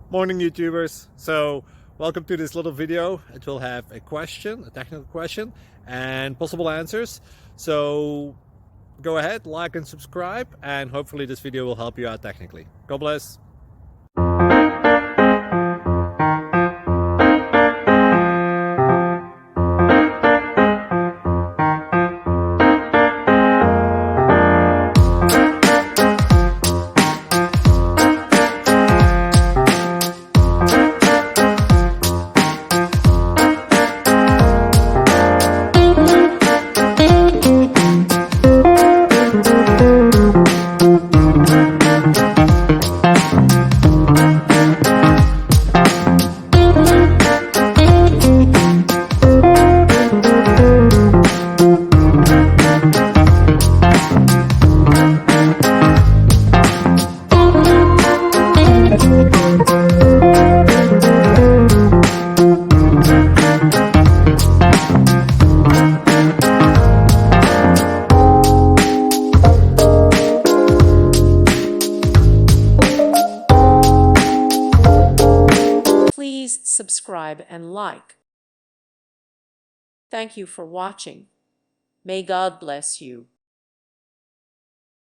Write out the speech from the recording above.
Morning YouTubers. So welcome to this little video. It will have a question, a technical question, and possible answers. So go ahead, like and subscribe, and hopefully this video will help you out technically. God bless. Please subscribe and like. Thank you for watching. May God bless you.